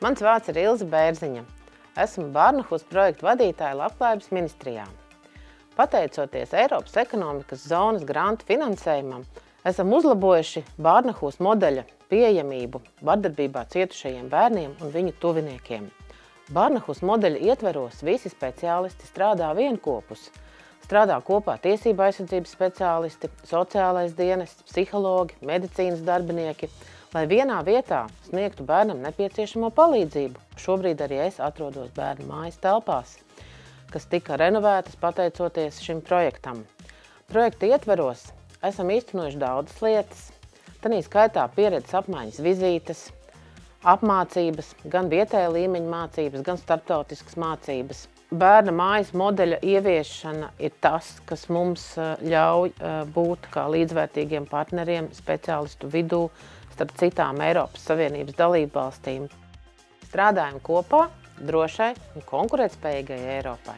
Mans vārds ir Ilze Bērziņa. Esmu Barnahus projektu vadītāja Labklājības ministrijā. Pateicoties Eiropas ekonomikas zonas grantu finansējumam, esam uzlabojuši Barnahus modeļa pieejamību vardarbībā cietušajiem bērniem un viņu tuviniekiem. Barnahus modeļa ietveros visi speciālisti strādā vienkopus. Strādā kopā tiesība aizsardzības speciālisti, sociālais dienests, psihologi, medicīnas darbinieki, lai vienā vietā sniegtu bērnam nepieciešamo palīdzību. Šobrīd arī es atrodos bērnu mājas telpās, kas tika renovētas pateicoties šim projektam. Projekta ietveros esam īstenojuši daudzas lietas, tanī skaitā pieredzes apmaiņas vizītes, apmācības, gan vietēja līmeņa mācības, gan starptautiskas mācības. Bērna mājas modeļa ieviešana ir tas, kas mums ļauj būt kā līdzvērtīgiem partneriem speciālistu vidū starp citām Eiropas Savienības dalībvalstīm. Strādājam kopā drošai un konkurētspējīgai Eiropai.